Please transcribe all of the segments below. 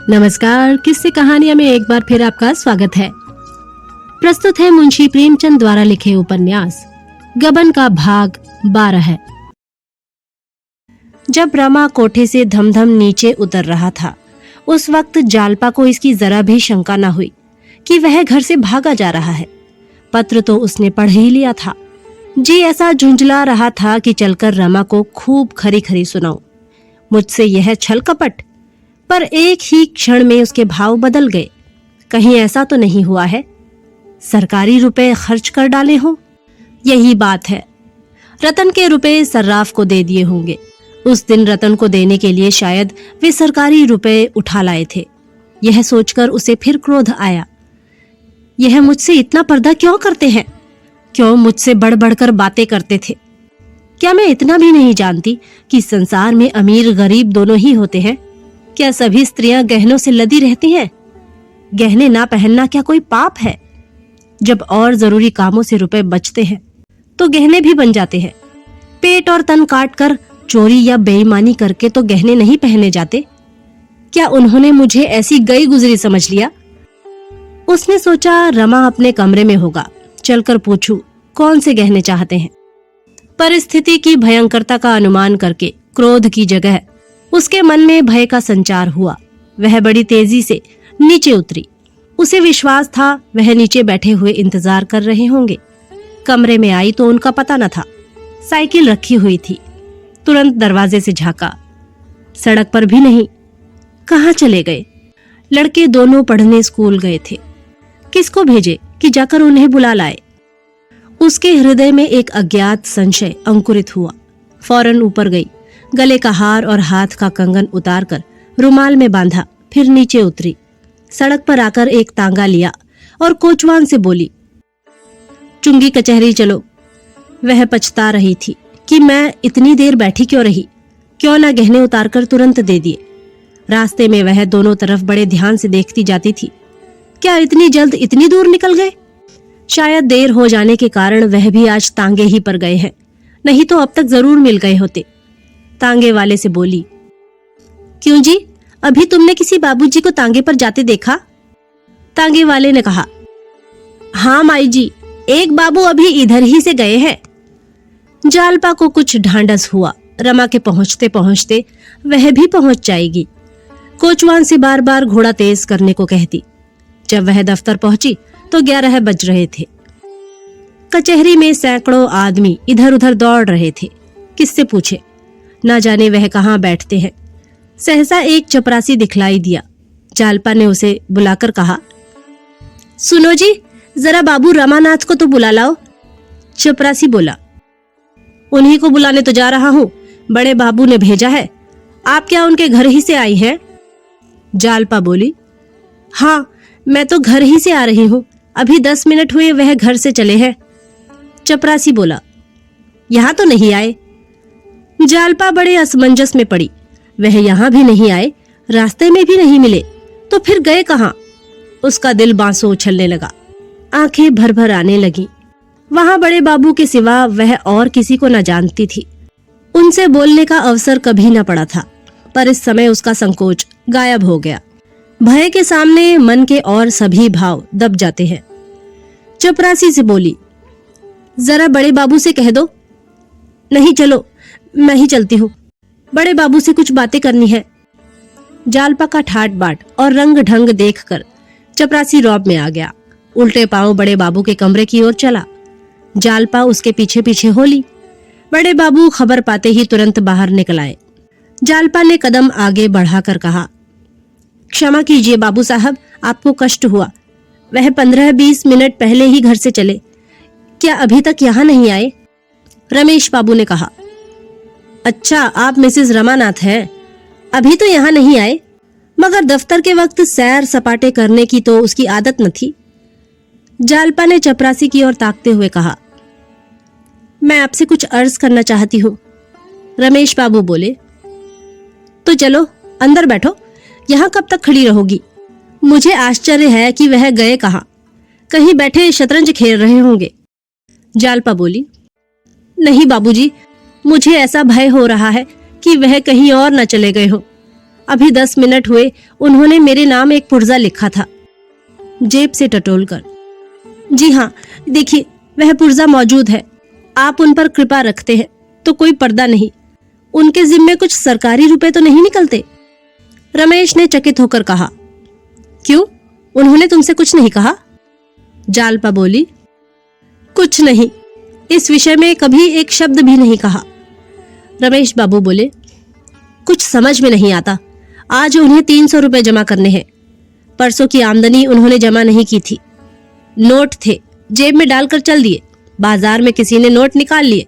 नमस्कार, किस्से कहानियां में एक बार फिर आपका स्वागत है। प्रस्तुत है मुंशी प्रेमचंद द्वारा लिखे उपन्यास गबन का भाग 12 है। जब रमा कोठे से धमधम नीचे उतर रहा था, उस वक्त जालपा को इसकी जरा भी शंका न हुई कि वह घर से भागा जा रहा है। पत्र तो उसने पढ़ ही लिया था। जी ऐसा झुंझला रहा था कि चलकर रमा को खूब खरी खरी सुनाऊं, मुझसे यह छल कपट। पर एक ही क्षण में उसके भाव बदल गए। कहीं ऐसा तो नहीं हुआ है सरकारी रुपए खर्च कर डाले हों? यही बात है, रतन के रुपए सर्राफ को दे दिए होंगे। उस दिन रतन को देने के लिए शायद वे सरकारी रुपए उठा लाए थे। यह सोचकर उसे फिर क्रोध आया। यह मुझसे इतना पर्दा क्यों करते हैं? क्यों मुझसे बढ़ बढ़कर बातें करते थे? क्या मैं इतना भी नहीं जानती कि संसार में अमीर गरीब दोनों ही होते हैं? क्या सभी स्त्रियां गहनों से लदी रहती हैं? गहने ना पहनना क्या कोई पाप है? जब और जरूरी कामों से रुपए बचते हैं तो गहने भी बन जाते हैं। पेट और तन काट कर चोरी या बेईमानी करके तो गहने नहीं पहने जाते। क्या उन्होंने मुझे ऐसी गई गुजरी समझ लिया? उसने सोचा रमा अपने कमरे में होगा, चलकर पूछूं कौन से गहने चाहते हैं। परिस्थिति की भयंकरता का अनुमान करके क्रोध की जगह उसके मन में भय का संचार हुआ। वह बड़ी तेजी से नीचे उतरी। उसे विश्वास था वह नीचे बैठे हुए इंतजार कर रहे होंगे। कमरे में आई तो उनका पता न था। साइकिल रखी हुई थी। तुरंत दरवाजे से झांका, सड़क पर भी नहीं। कहाँ चले गए? लड़के दोनों पढ़ने स्कूल गए थे। किसको भेजे कि जाकर उन्हें बुला लाए? उसके हृदय में एक अज्ञात संशय अंकुरित हुआ। फौरन ऊपर गई, गले का हार और हाथ का कंगन उतारकर रुमाल में बांधा, फिर नीचे उतरी। सड़क पर आकर एक तांगा लिया और कोचवान से बोली, चुंगी कचहरी चलो। वह पछता रही थी कि मैं इतनी देर बैठी क्यों रही, क्यों ना गहने उतारकर तुरंत दे दिए। रास्ते में वह दोनों तरफ बड़े ध्यान से देखती जाती थी। क्या इतनी जल्द इतनी दूर निकल गए? शायद देर हो जाने के कारण वह भी आज तांगे ही पर गए हैं, नहीं तो अब तक जरूर मिल गए होते। तांगे वाले से बोली, क्यों जी, अभी तुमने किसी बाबूजी को तांगे पर जाते देखा? तांगे वाले ने कहा, हाँ माई जी, एक बाबू अभी इधर ही से गए हैं। जालपा को कुछ ढांढस हुआ। रमा के पहुंचते पहुंचते वह भी पहुंच जाएगी। कोचवान से बार बार घोड़ा तेज करने को कहती। जब वह दफ्तर पहुंची तो 11 बज रहे थे। कचहरी में सैकड़ों आदमी इधर उधर दौड़ रहे थे। किससे पूछे? ना जाने वह कहाँ बैठते हैं। सहसा एक चपरासी दिखलाई दिया। जालपा ने उसे बुलाकर कहा, सुनो जी, जरा बाबू रमानाथ को तो बुला लाओ। चपरासी बोला, उन्हीं को बुलाने तो जा रहा हूँ, बड़े बाबू ने भेजा है। आप क्या उनके घर ही से आई हैं? जालपा बोली, हाँ, मैं तो घर ही से आ रही हूँ, अभी 10 मिनट हुए वह घर से चले हैं। चपरासी बोला, यहाँ तो नहीं आए। जालपा बड़े असमंजस में पड़ी। वह यहाँ भी नहीं आए, रास्ते में भी नहीं मिले, तो फिर गए कहाँ? उसका दिल बांसों उछलने लगा, आंखें भर भर आने लगी। वहां बड़े बाबू के सिवा वह और किसी को न जानती थी। उनसे बोलने का अवसर कभी न पड़ा था, पर इस समय उसका संकोच गायब हो गया। भय के सामने मन के और सभी भाव दब जाते हैं। चपरासी से बोली, जरा बड़े बाबू से कह दो। नहीं, चलो मैं ही चलती हूँ, बड़े बाबू से कुछ बातें करनी है। जालपा का ठाट बाट और रंग ढंग देखकर चपरासी रौब में आ गया। उल्टे पांव बड़े बाबू के कमरे की ओर चला। जालपा उसके पीछे पीछे हो ली। बड़े बाबू खबर पाते ही तुरंत बाहर निकल आए। जालपा ने कदम आगे बढ़ाकर कहा, क्षमा कीजिए बाबू साहब, आपको कष्ट हुआ। वह 15-20 मिनट पहले ही घर से चले, क्या अभी तक यहाँ नहीं आए? रमेश बाबू ने कहा, अच्छा, आप मिसेस रमानाथ हैं, अभी तो यहाँ नहीं आए, मगर दफ्तर के वक्त सैर सपाटे करने की तो उसकी आदत न थी। जालपा ने चपरासी की ओर ताकते हुए कहा, मैं आपसे कुछ अर्ज करना चाहती हूँ। रमेश बाबू बोले, तो चलो अंदर बैठो, यहाँ कब तक खड़ी रहोगी? मुझे आश्चर्य है कि वह गए कहाँ, कहीं बैठे शतरंज खेल रहे होंगे। जालपा बोली, नहीं बाबूजी, मुझे ऐसा भय हो रहा है कि वह कहीं और न चले गए हो। अभी 10 मिनट हुए उन्होंने मेरे नाम एक पुर्जा लिखा था, जेब से टटोलकर। जी हाँ, देखिए वह पुर्जा मौजूद है। आप उन पर कृपा रखते हैं तो कोई पर्दा नहीं। उनके जिम्मे कुछ सरकारी रुपए तो नहीं निकलते? रमेश ने चकित होकर कहा। क्यों, उन्होंने तुमसे कुछ नहीं कहा? जालपा बोली। कुछ नहीं, इस विषय में कभी एक शब्द भी नहीं कहा। रमेश बाबू बोले, कुछ समझ में नहीं आता। आज उन्हें 300 रुपए जमा करने हैं। परसों की आमदनी उन्होंने जमा नहीं की थी। नोट थे, जेब में डालकर चल दिए। बाजार में किसी ने नोट निकाल लिए।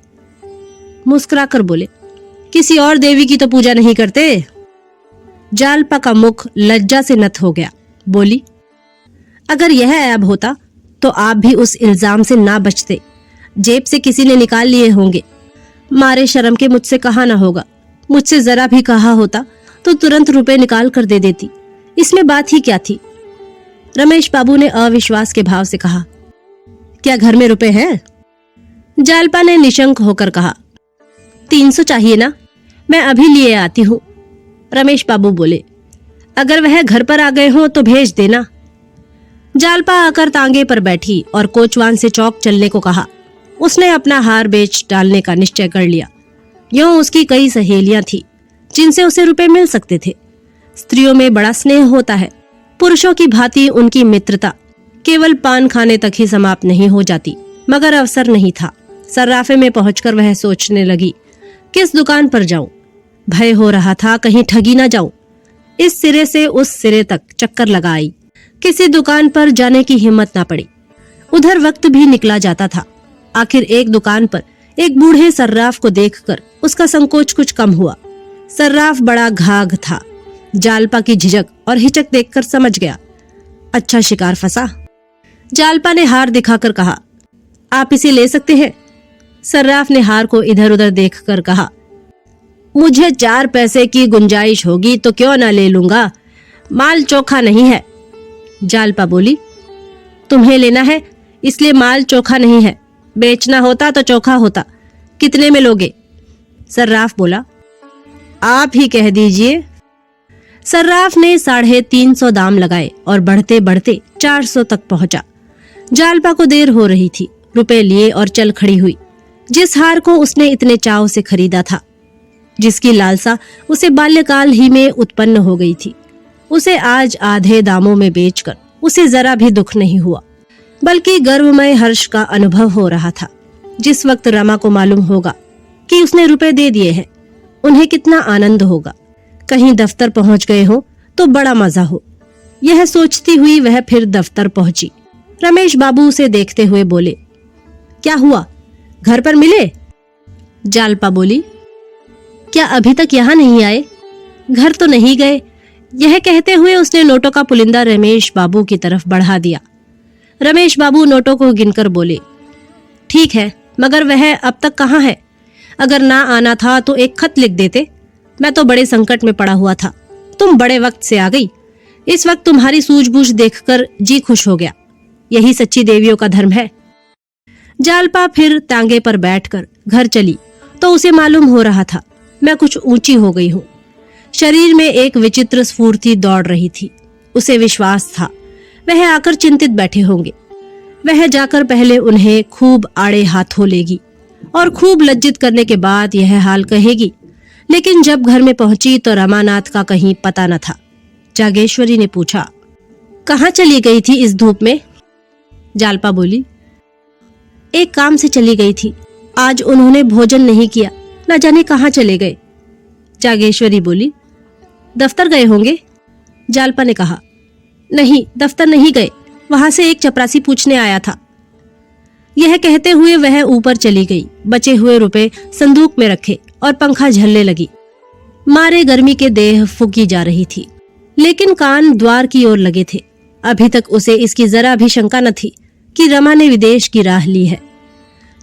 मुस्कुराकर बोले, किसी और देवी की तो पूजा नहीं करते? जालपा का मुख लज्जा से नत हो गया। बोली, अगर यह ऐब होता तो आप भी उस इल्जाम से ना बचते। जेब से किसी ने निकाल लिए होंगे। मारे शर्म के मुझसे कहा ना होगा। मुझसे जरा भी कहा होता तो तुरंत रुपए निकाल कर दे देती। इसमें बात ही क्या थी? रमेश बाबू ने अविश्वास के भाव से कहा, क्या घर में रुपए हैं? जालपा ने निशंक होकर कहा, 300 चाहिए ना, मैं अभी लिए आती हूँ। रमेश बाबू बोले, अगर वह घर पर आ गए हो तो भेज देना। जालपा आकर तांगे पर बैठी और कोचवान से चौक चलने को कहा। उसने अपना हार बेच डालने का निश्चय कर लिया। यूं उसकी कई सहेलियां थी जिनसे उसे रुपए मिल सकते थे। स्त्रियों में बड़ा स्नेह होता है। पुरुषों की भांति उनकी मित्रता केवल पान खाने तक ही समाप्त नहीं हो जाती। मगर अवसर नहीं था। सर्राफे में पहुंचकर वह सोचने लगी, किस दुकान पर जाऊं? भय हो रहा था कहीं ठगी ना जाऊं। इस सिरे से उस सिरे तक चक्कर लगा आई। किसी दुकान पर जाने की हिम्मत ना पड़ी। उधर वक्त भी निकला जाता था। आखिर एक दुकान पर एक बूढ़े सर्राफ को देखकर उसका संकोच कुछ कम हुआ। सर्राफ बड़ा घाघ था। जालपा की झिझक और हिचक देखकर समझ गया, अच्छा शिकार फंसा। जालपा ने हार दिखाकर कहा, आप इसे ले सकते हैं? सर्राफ ने हार को इधर उधर देखकर कहा, मुझे 4 पैसे की गुंजाइश होगी तो क्यों ना ले लूंगा, माल चोखा नहीं है। जालपा बोली, तुम्हें लेना है इसलिए माल चोखा नहीं है, बेचना होता तो चोखा होता। कितने में लोगे? सर्राफ बोला, आप ही कह दीजिए। सर्राफ ने 350 दाम लगाए और बढ़ते बढ़ते 400 तक पहुंचा। जालपा को देर हो रही थी। रुपए लिए और चल खड़ी हुई। जिस हार को उसने इतने चाव से खरीदा था, जिसकी लालसा उसे बाल्यकाल ही में उत्पन्न हो गई थी, उसे आज आधे दामों में बेचकर उसे जरा भी दुख नहीं हुआ, बल्कि गर्वमय हर्ष का अनुभव हो रहा था। जिस वक्त रमा को मालूम होगा कि उसने रुपए दे दिए हैं, उन्हें कितना आनंद होगा। कहीं दफ्तर पहुंच गए हो तो बड़ा मजा हो। यह सोचती हुई वह फिर दफ्तर पहुंची। रमेश बाबू उसे देखते हुए बोले, क्या हुआ, घर पर मिले? जालपा बोली, क्या अभी तक यहाँ नहीं आए? घर तो नहीं गए। यह कहते हुए उसने नोटों का पुलिंदा रमेश बाबू की तरफ बढ़ा दिया। रमेश बाबू नोटों को गिनकर बोले, ठीक है, मगर वह अब तक कहाँ है? अगर ना आना था तो एक खत लिख देते। मैं तो बड़े संकट में पड़ा हुआ था, तुम बड़े वक्त से आ गई। इस वक्त तुम्हारी सूझबूझ देखकर जी खुश हो गया। यही सच्ची देवियों का धर्म है। जालपा फिर तांगे पर बैठकर घर चली तो उसे मालूम हो रहा था, मैं कुछ ऊंची हो गई हूँ। शरीर में एक विचित्र स्फूर्ति दौड़ रही थी। उसे विश्वास था वह आकर चिंतित बैठे होंगे। वह जाकर पहले उन्हें खूब आड़े हाथों लेगी और खूब लज्जित करने के बाद यह हाल कहेगी। लेकिन जब घर में पहुंची तो रमानाथ का कहीं पता न था। जागेश्वरी ने पूछा, कहाँ चली गई थी इस धूप में? जालपा बोली, एक काम से चली गई थी। आज उन्होंने भोजन नहीं किया, न जाने कहाँ चले गए। जागेश्वरी बोली, दफ्तर गए होंगे? जालपा ने कहा, नहीं, दफ्तर नहीं गए, वहां से एक चपरासी पूछने आया था। यह कहते हुए वह ऊपर चली गई। बचे हुए रुपए संदूक में रखे और पंखा झलने लगी। मारे गर्मी के देह फूकी जा रही थी, लेकिन कान द्वार की ओर लगे थे। अभी तक उसे इसकी जरा भी शंका न थी कि रमा ने विदेश की राह ली है।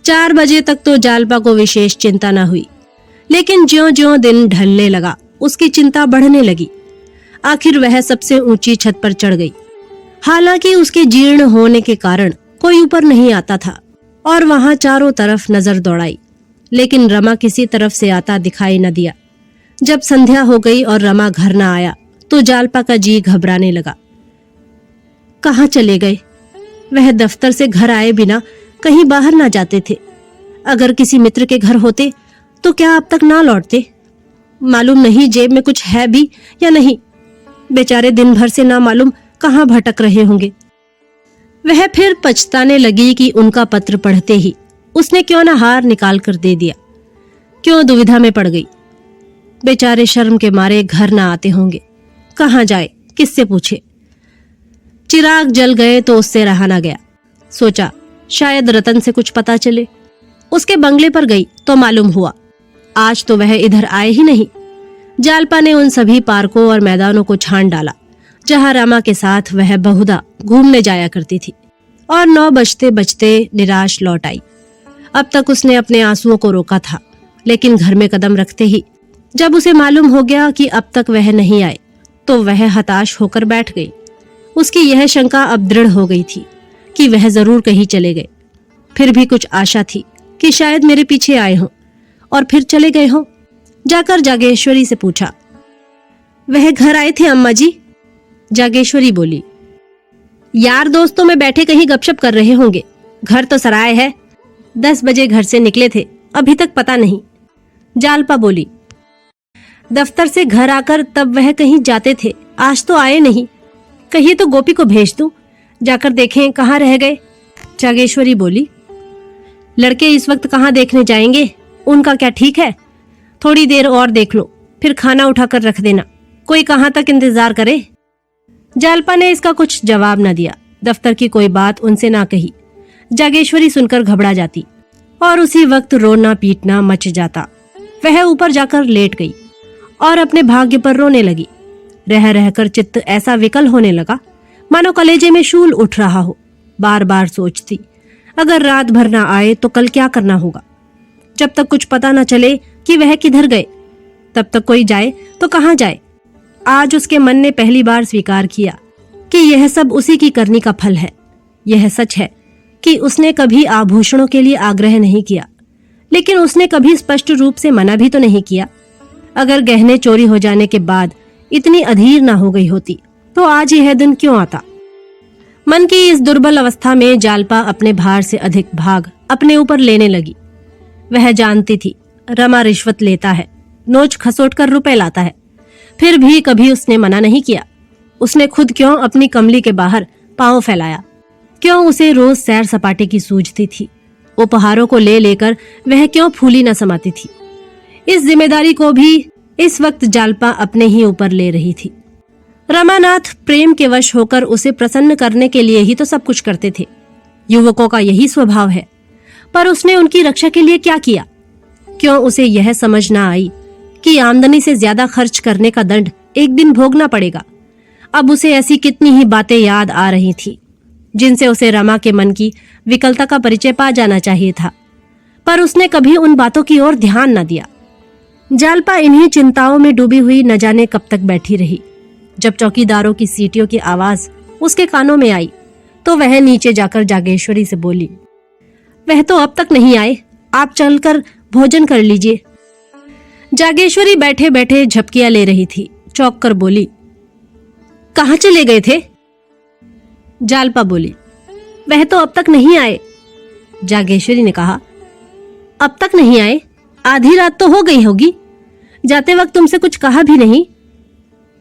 4 बजे तक तो जालपा को विशेष चिंता न हुई, लेकिन ज्यों-ज्यों दिन ढलने लगा उसकी चिंता बढ़ने लगी। आखिर वह सबसे ऊंची छत पर चढ़ गई। हालांकि उसके जीर्ण होने के कारण कोई ऊपर नहीं आता था और वहां चारों तरफ नजर दौड़ाई, लेकिन रमा किसी तरफ से आता दिखाई न दिया। जब संध्या हो गई और रमा घर न आया तो जालपा का जी घबराने लगा। कहाँ चले गए? वह दफ्तर से घर आए बिना कहीं बाहर ना जाते थे। अगर किसी मित्र के घर होते तो क्या अब तक ना लौटते? मालूम नहीं जेब में कुछ है भी या नहीं। बेचारे दिन भर से ना मालूम कहाँ भटक रहे होंगे। वह फिर पछताने लगी कि उनका पत्र पढ़ते ही उसने क्यों ना हार निकाल कर दे दिया, क्यों दुविधा में पड़ गई। बेचारे शर्म के मारे घर ना आते होंगे, कहाँ जाए, किससे पूछे। चिराग जल गए तो उससे रहा ना गया। सोचा शायद रतन से कुछ पता चले। उसके बंगले पर गई तो मालूम हुआ आज तो वह इधर आए ही नहीं। जालपा ने उन सभी पार्कों और मैदानों को छान डाला जहां रमा के साथ वह बहुधा घूमने जाया करती थी, और 9 बजते बजते निराश लौट आई। अब तक उसने अपने आंसुओं को रोका था, लेकिन घर में कदम रखते ही जब उसे मालूम हो गया कि अब तक वह नहीं आए तो वह हताश होकर बैठ गई। उसकी यह शंका अब दृढ़ हो गई थी कि वह जरूर कहीं चले गए। फिर भी कुछ आशा थी कि शायद मेरे पीछे आए हों और फिर चले गए हों। जाकर जागेश्वरी से पूछा, वह घर आए थे अम्मा जी? जागेश्वरी बोली, यार दोस्तों में बैठे कहीं गपशप कर रहे होंगे। घर तो सराय है। 10 बजे घर से निकले थे, अभी तक पता नहीं। जालपा बोली, दफ्तर से घर आकर तब वह कहीं जाते थे, आज तो आए नहीं। कहिए तो गोपी को भेज दूं, जाकर देखें कहाँ रह गए। जागेश्वरी बोली, लड़के इस वक्त कहाँ देखने जाएंगे, उनका क्या ठीक है। थोड़ी देर और देख लो, फिर खाना उठाकर रख देना, कोई कहाँ तक इंतजार करे। जालपा ने इसका कुछ जवाब न दिया। दफ्तर की कोई बात उनसे ना कही। जागेश्वरी सुनकर घबरा जाती और उसी वक्त रोना पीटना मच जाता। वह ऊपर जाकर लेट गई और अपने भाग्य पर रोने लगी। रह रहकर चित्त ऐसा विकल होने लगा मानो कलेजे में शूल उठ रहा हो। बार बार सोचती, अगर रात भर ना आए तो कल क्या करना होगा। जब तक कुछ पता न चले कि वह किधर गए, तब तक कोई जाए तो कहाँ जाए। आज उसके मन ने पहली बार स्वीकार किया कि यह सब उसी की करनी का फल है। यह सच है कि उसने कभी आभूषणों के लिए आग्रह नहीं किया, लेकिन उसने कभी स्पष्ट रूप से मना भी तो नहीं किया। अगर गहने चोरी हो जाने के बाद इतनी अधीर ना हो गई होती तो आज यह दिन क्यों आता। मन की इस दुर्बल अवस्था में जालपा अपने भार से अधिक भाग अपने ऊपर लेने लगी। वह जानती थी रमा रिश्वत लेता है, नोच खसोट कर रुपए लाता है, फिर भी कभी उसने मना नहीं किया। उसने खुद क्यों अपनी कमली के बाहर पांव फैलाया, क्यों उसे रोज सैर सपाटे की सूझती थी। उपहारों को ले लेकर वह क्यों फूली न समाती थी। इस जिम्मेदारी को भी इस वक्त जालपा अपने ही ऊपर ले रही थी। रमानाथ प्रेम के वश होकर उसे प्रसन्न करने के लिए ही तो सब कुछ करते थे। युवकों का यही स्वभाव है। पर उसने उनकी रक्षा के लिए क्या किया? क्यों उसे यह समझ ना आई कि आमदनी से ज्यादा खर्च करने का दंड एक दिन भोगना पड़ेगा। अब उसे ऐसी कितनी ही बातें याद आ रही थी जिनसे उसे रमा के मन की विकलता का परिचय पा जाना चाहिए था, पर उसने कभी उन बातों की ओर ध्यान न दिया। जालपा इन्हीं चिंताओं में डूबी हुई न जाने कब तक बैठी रही। जब चौकीदारों की सीटियों की आवाज उसके कानों में आई तो वह नीचे जाकर जागेश्वरी से बोली, वह तो अब तक नहीं आए, आप चलकर भोजन कर लीजिए। जागेश्वरी बैठे बैठे झपकियां ले रही थी। चौंक कर बोली, कहाँ चले गए थे? जालपा बोली, वह तो अब तक नहीं आए। जागेश्वरी ने कहा, अब तक नहीं आए? आधी रात तो हो गई होगी। जाते वक्त तुमसे कुछ कहा भी नहीं?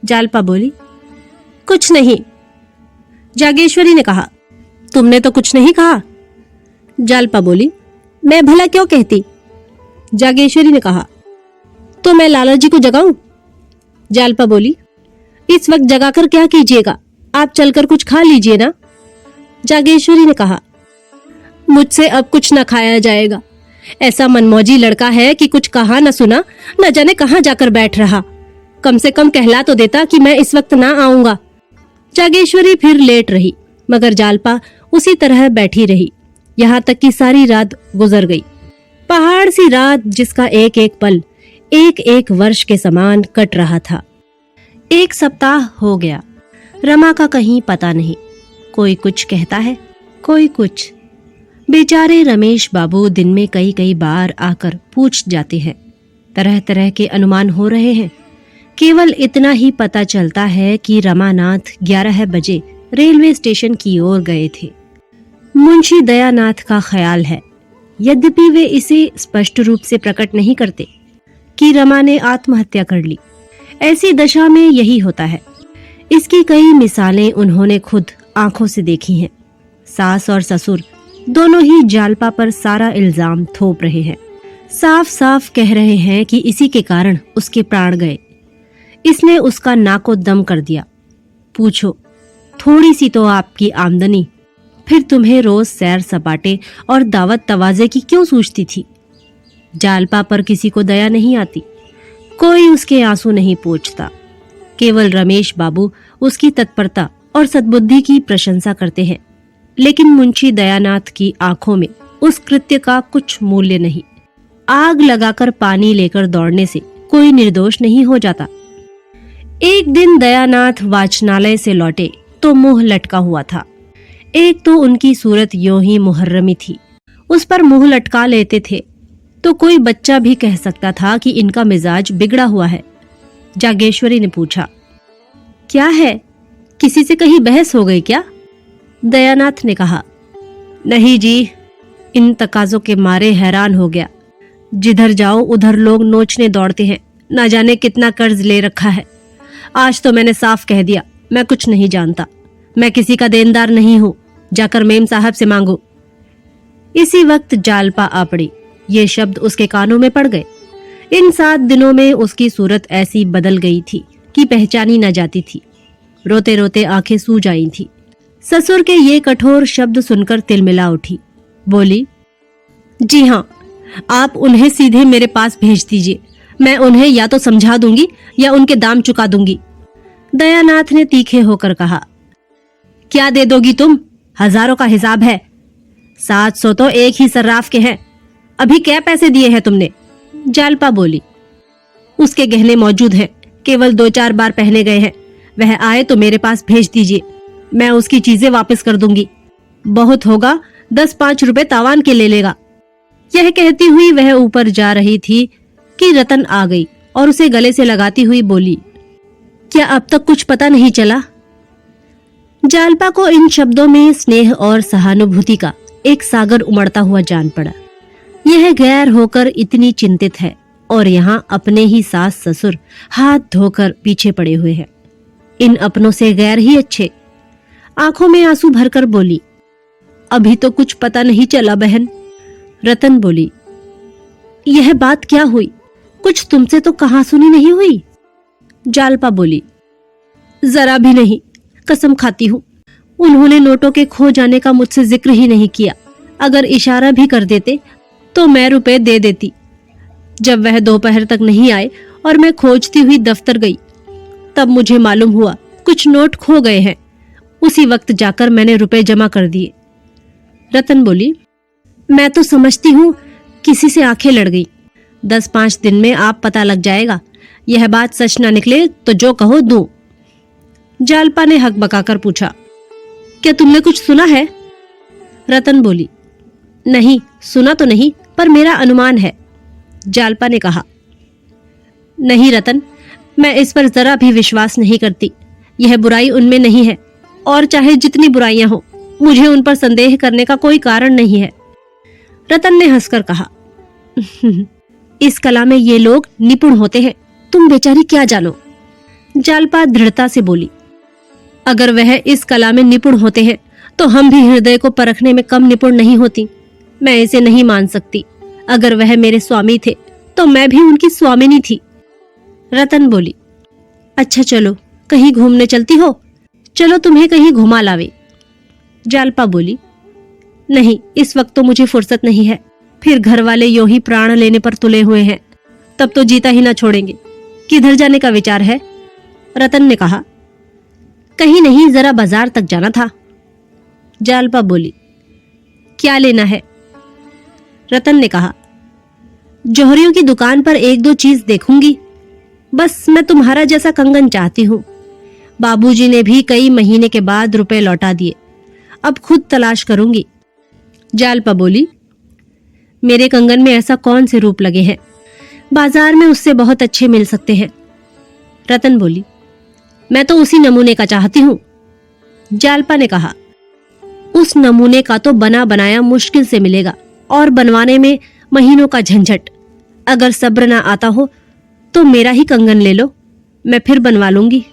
जालपा बोली, कुछ नहीं। जागेश्वरी ने कहा, तुमने तो कुछ नहीं कहा। जालपा बोली, मैं भला क्यों कहती? जागेश्वरी ने कहा, तो मैं लाला जी को जगाऊं? जालपा बोली, इस वक्त जगाकर क्या कीजिएगा, आप चलकर कुछ खा लीजिए ना। जागेश्वरी ने कहा, मुझसे अब कुछ न खाया जाएगा। ऐसा मनमौजी लड़का है कि कुछ कहा न सुना, न जाने कहाँ जाकर बैठ रहा। कम से कम कहला तो देता कि मैं इस वक्त ना आऊंगा। जागेश्वरी फिर लेट रही, मगर जालपा उसी तरह बैठी रही, यहाँ तक कि सारी रात गुजर गई। पहाड़ सी रात जिसका एक एक पल एक एक वर्ष के समान कट रहा था। 1 सप्ताह हो गया। रमा का कहीं पता नहीं। कोई कुछ कहता है, कोई कुछ। बेचारे रमेश बाबू दिन में कई कई बार आकर पूछ जाते हैं, तरह तरह के अनुमान हो रहे हैं। केवल इतना ही पता चलता है कि रमानाथ 11 बजे रेलवे स्टेशन की ओर गए थे। मुंशी दयानाथ का ख्याल है, यद्यपि वे इसे स्पष्ट रूप से प्रकट नहीं करते, कि रमा ने आत्महत्या कर ली। ऐसी दशा में यही होता है। इसकी कई मिसालें उन्होंने खुद आंखों से देखी हैं। सास और ससुर दोनों ही जालपा पर सारा इल्जाम थोप रहे हैं। साफ साफ कह रहे हैं कि इसी के कारण उसके प्राण गए। इसने उसका नाको दम कर दिया। पूछो, थोड़ी सी तो आपकी आमदनी, फिर तुम्हें रोज सैर सपाटे और दावत तवाजे की क्यों सूझती थी? जालपा पर किसी को दया नहीं आती, कोई उसके आंसू नहीं पोंछता। केवल रमेश बाबू उसकी तत्परता और सद्बुद्धि की प्रशंसा करते हैं, लेकिन मुंशी दयानाथ की आंखों में उस कृत्य का कुछ मूल्य नहीं। आग लगाकर पानी लेकर दौड़ने से कोई निर्दोष नहीं हो जाता। एक दिन दयानाथ वाचनालय से लौटे तो मुंह लटका हुआ था। एक तो उनकी सूरत यों ही मुहर्रमी थी, उस पर मुंह लटका लेते थे तो कोई बच्चा भी कह सकता था कि इनका मिजाज बिगड़ा हुआ है। जागेश्वरी ने पूछा, क्या है, किसी से कहीं बहस हो गई क्या? दयानाथ ने कहा, नहीं जी, इन तकाजों के मारे हैरान हो गया। जिधर जाओ उधर लोग नोचने दौड़ते हैं, ना जाने कितना कर्ज ले रखा है। आज तो मैंने साफ कह दिया, मैं कुछ नहीं जानता, मैं किसी का देनदार नहीं हूं, जाकर मेम साहब से मांगो। इसी वक्त जालपा आ पड़ी। ये शब्द उसके कानों में पड़ गए। इन 7 दिनों में उसकी सूरत ऐसी बदल गई थी कि पहचानी न जाती थी। रोते रोते आंखें सूज आई थी। ससुर के ये कठोर शब्द सुनकर तिलमिला उठी। बोली, जी हाँ, आप उन्हें सीधे मेरे पास भेज दीजिए, मैं उन्हें या तो समझा दूंगी या उनके दाम चुका दूंगी। दयानाथ ने तीखे होकर कहा, क्या दे दोगी तुम? हजारों का हिसाब है। 700 तो एक ही सर्राफ के हैं। अभी क्या पैसे दिए हैं तुमने? जालपा बोली, उसके गहने मौजूद हैं, केवल 2-4 बार पहने गए हैं। वह आए तो मेरे पास भेज दीजिए, मैं उसकी चीजें वापस कर दूंगी। बहुत होगा 10-5 रुपए तावान के ले लेगा। यह कहती हुई वह ऊपर जा रही थी कि रतन आ गई और उसे गले से लगाती हुई बोली, क्या अब तक कुछ पता नहीं चला? जालपा को इन शब्दों में स्नेह और सहानुभूति का एक सागर उमड़ता हुआ जान पड़ा। यह गैर होकर इतनी चिंतित है और यहाँ अपने ही सास ससुर हाथ धोकर पीछे पड़े हुए हैं। इन अपनों से गैर ही अच्छे। आंखों में आंसू भरकर बोली, अभी तो कुछ पता नहीं चला बहन। रतन बोली, यह बात क्या हुई? कुछ तुमसे तो कहाँ सुनी नहीं हुई। जालपा बोली, जरा भी नहीं, कसम खाती हूँ। उन्होंने नोटों के खो जाने का मुझसे जिक्र ही नहीं किया। अगर इशारा भी कर देते तो मैं रुपए दे देती। जब वह दोपहर तक नहीं आए और मैं खोजती हुई दफ्तर गई, तब मुझे मालूम हुआ कुछ नोट खो गए हैं। उसी वक्त जाकर मैंने रुपए जमा कर दिए। रतन बोली, मैं तो समझती हूँ किसी से आंखें लड़ गई। 10-5 दिन में आप पता लग जाएगा। यह बात सच ना निकले तो जो कहो दूं। जालपा ने हक बकाकर पूछा, क्या तुमने कुछ सुना है? रतन बोली, नहीं, सुना तो नहीं, पर मेरा अनुमान है। जालपा ने कहा, नहीं रतन, मैं इस पर जरा भी विश्वास नहीं करती। यह बुराई उनमें नहीं है, और चाहे जितनी बुराइयां हो, मुझे उन पर संदेह करने का कोई कारण नहीं है। रतन ने हंसकर कहा, इस कला में ये लोग निपुण होते हैं, तुम बेचारी क्या जानो। जालपा दृढ़ता से बोली, अगर वह इस कला में निपुण होते हैं तो हम भी हृदय को परखने में कम निपुण नहीं होती। मैं इसे नहीं मान सकती। अगर वह मेरे स्वामी थे तो मैं भी उनकी स्वामिनी थी। रतन बोली, अच्छा चलो, कहीं घूमने चलती हो? चलो तुम्हें कहीं घुमा लावे। जालपा बोली, नहीं, इस वक्त तो मुझे फुर्सत नहीं है। फिर घर वाले यूं ही प्राण लेने पर तुले हुए हैं, तब तो जीता ही ना छोड़ेंगे। किधर जाने का विचार है? रतन ने कहा, कहीं नहीं, जरा बाजार तक जाना था। जालपा बोली, क्या लेना है? रतन ने कहा, जौहरियों की दुकान पर 1-2 चीज देखूंगी। बस मैं तुम्हारा जैसा कंगन चाहती हूँ। बाबूजी ने भी कई महीने के बाद रुपए लौटा दिए। अब खुद तलाश करूंगी। जालपा बोली, मेरे कंगन में ऐसा कौन से रूप लगे हैं? बाजार में उससे बहुत अच्छे मिल सकते हैं। रतन बोली, मैं तो उसी नमूने का चाहती हूँ। जालपा ने कहा, उस नमूने का तो बना बनाया मुश्किल से मिलेगा और बनवाने में महीनों का झंझट। अगर सब्र ना आता हो तो मेरा ही कंगन ले लो, मैं फिर बनवा लूंगी।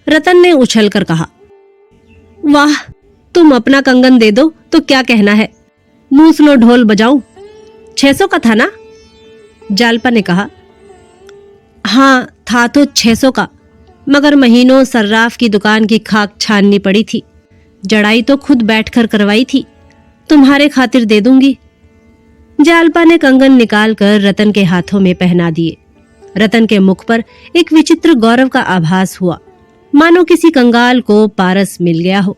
रतन ने उछलकर कहा, वाह, तुम अपना कंगन दे दो तो क्या कहना है, मूस लो ढोल बजाऊं। 600 का था ना? जालपा ने कहा, हाँ था तो 600 का, मगर महीनों सर्राफ की दुकान की खाक छाननी पड़ी थी। जड़ाई तो खुद बैठकर करवाई थी, तुम्हारे खातिर दे दूंगी। जालपा ने कंगन निकालकर रतन के हाथों में पहना दिए। रतन के मुख पर एक विचित्र गौरव का आभास हुआ, मानो किसी कंगाल को पारस मिल गया हो।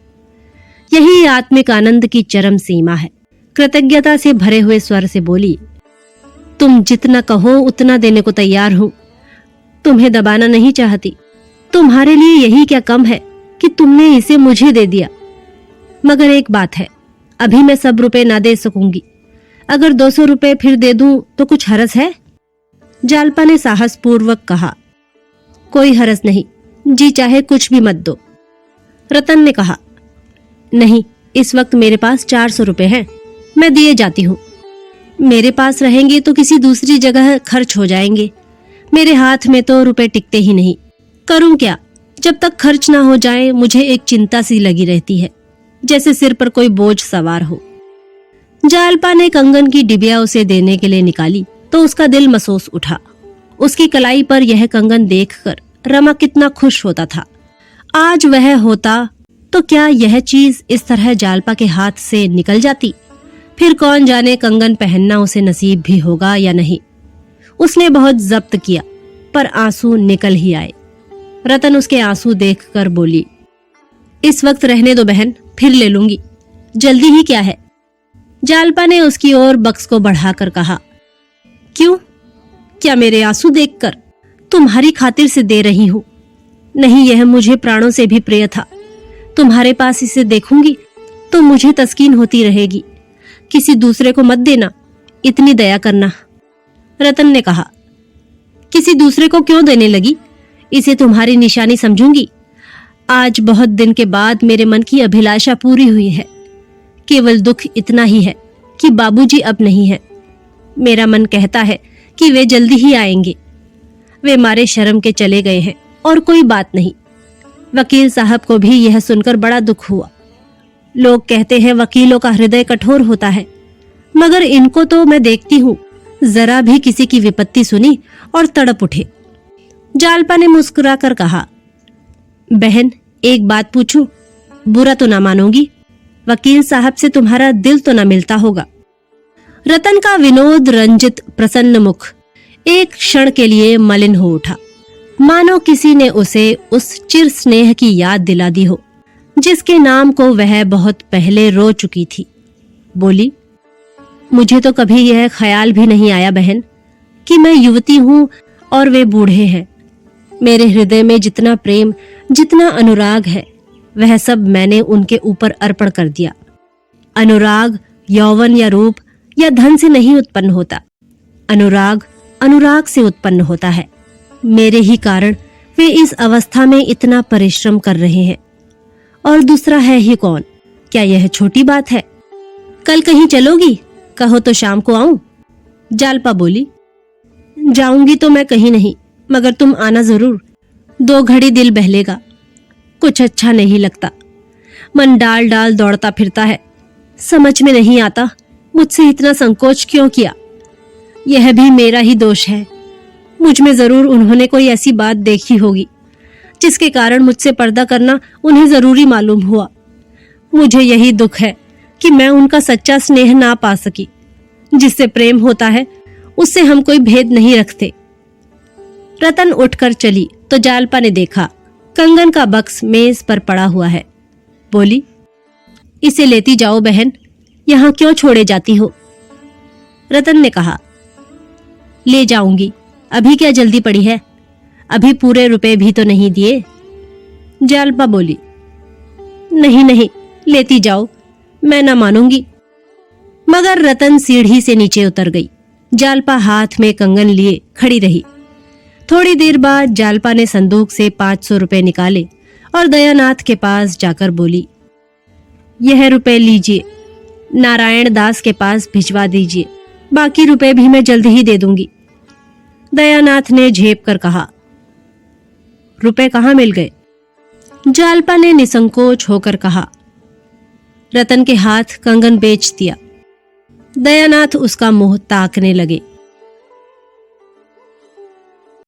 यही आत्मिक आनंद की चरम सीमा है। कृतज्ञता से भरे हुए स्वर से बोली, तुम जितना कहो उतना देने को तैयार हूं, तुम्हें दबाना नहीं चाहती। तुम्हारे लिए यही क्या कम है कि तुमने इसे मुझे दे दिया। मगर एक बात है, अभी मैं सब रुपए ना दे सकूंगी। अगर 200 रुपए फिर दे दूं तो कुछ हरज है? जालपा ने साहस पूर्वक कहा, कोई हरज नहीं, जी चाहे कुछ भी मत दो। रतन ने कहा, नहीं, इस वक्त मेरे पास 400 रुपए हैं, मैं दिए जाती हूँ। मेरे पास रहेंगे तो किसी दूसरी जगह खर्च हो जाएंगे। मेरे हाथ में तो रुपए टिकते ही नहीं। करूं क्या? जब तक खर्च ना हो जाए मुझे एक चिंता सी लगी रहती है, जैसे सिर पर कोई बोझ सवार हो। जालपा ने कंगन की डिबिया उसे देने के लिए निकाली तो उसका दिल महसूस उठा। उसकी कलाई पर यह कंगन देखकर रमा कितना खुश होता था। आज वह होता तो क्या यह चीज इस तरह जालपा के हाथ से निकल जाती? फिर कौन जाने कंगन पहनना उसे नसीब भी होगा या नहीं। उसने बहुत जब्त किया पर आंसू निकल ही आए। रतन उसके आंसू देखकर बोली, इस वक्त रहने दो बहन, फिर ले लूंगी, जल्दी ही क्या है। जालपा ने उसकी ओर बक्स को बढ़ाकर कहा, क्यों? क्या मेरे आंसू देखकर? तुम्हारी खातिर से दे रही हूं। नहीं, यह मुझे प्राणों से भी प्रिय था। तुम्हारे पास इसे देखूंगी तो मुझे तस्कीन होती रहेगी। किसी दूसरे को मत देना, इतनी दया करना। रतन ने कहा, किसी दूसरे को क्यों देने लगी? इसे तुम्हारी निशानी समझूंगी। आज बहुत दिन के बाद मेरे मन की अभिलाषा पूरी हुई है। केवल दुख इतना ही है कि बाबूजी अब नहीं है। मेरा मन कहता है कि वे जल्दी ही आएंगे। वे मारे शर्म के चले गए हैं और कोई बात नहीं। वकील साहब को भी यह सुनकर बड़ा दुख हुआ। लोग कहते हैं वकीलों का हृदय कठोर होता है, मगर इनको तो मैं देखती हूँ, जरा भी किसी की विपत्ति सुनी और तड़प उठे। जालपा ने मुस्कुराकर कहा, बहन एक बात पूछूं? बुरा तो ना मानोगी? वकील साहब से तुम्हारा दिल तो ना मिलता होगा। रतन का विनोद रंजित प्रसन्न मुख एक क्षण के लिए मलिन हो उठा, मानो किसी ने उसे उस चिर स्नेह की याद दिला दी हो जिसके नाम को वह बहुत पहले रो चुकी थी। बोली, मुझे तो कभी यह ख्याल भी नहीं आया बहन कि मैं युवती हूँ और वे बूढ़े हैं। मेरे हृदय में जितना प्रेम, जितना अनुराग है, वह सब मैंने उनके ऊपर अर्पण कर दिया। अनुराग यौवन या रूप या धन से नहीं उत्पन्न होता। अनुराग अनुराग से उत्पन्न होता है। मेरे ही कारण वे इस अवस्था में इतना परिश्रम कर रहे हैं। और दूसरा है ही कौन? क्या यह छोटी बात है? कल कहीं चलोगी? कहो तो शाम को आऊं? जालपा बोली, जाऊंगी तो मैं कहीं नहीं, मगर तुम आना जरूर। 2 घड़ी दिल बहलेगा। कुछ अच्छा नहीं लगता, मन डाल डाल दौड़ता फिरता है। समझ में नहीं आता मुझसे इतना संकोच क्यों किया। यह भी मेरा ही दोष है। मुझ में जरूर उन्होंने कोई ऐसी बात देखी होगी जिसके कारण मुझसे पर्दा करना उन्हें जरूरी मालूम हुआ। मुझे यही दुख है कि मैं उनका सच्चा स्नेह ना पा सकी। जिससे प्रेम होता है उससे हम कोई भेद नहीं रखते। रतन उठकर चली तो जालपा ने देखा कंगन का बक्स मेज पर पड़ा हुआ है। बोली, इसे लेती जाओ बहन, यहाँ क्यों छोड़े जाती हो? रतन ने कहा, ले जाऊंगी, अभी क्या जल्दी पड़ी है? अभी पूरे रुपए भी तो नहीं दिए। जालपा बोली, नहीं नहीं, लेती जाओ, मैं ना मानूंगी। मगर रतन सीढ़ी से नीचे उतर गई। जालपा हाथ में कंगन लिए खड़ी रही। थोड़ी देर बाद जालपा ने संदूक से 500 रुपए निकाले और दयानाथ के पास जाकर बोली, यह रुपए लीजिए, नारायण दास के पास भिजवा दीजिए, बाकी रुपए भी मैं जल्द ही दे दूंगी। दयानाथ ने झेप कर कहा, रुपए कहाँ मिल गए? जालपा ने निसंकोच होकर कहा, रतन के हाथ कंगन बेच दिया। दयानाथ उसका मुंह ताकने लगे।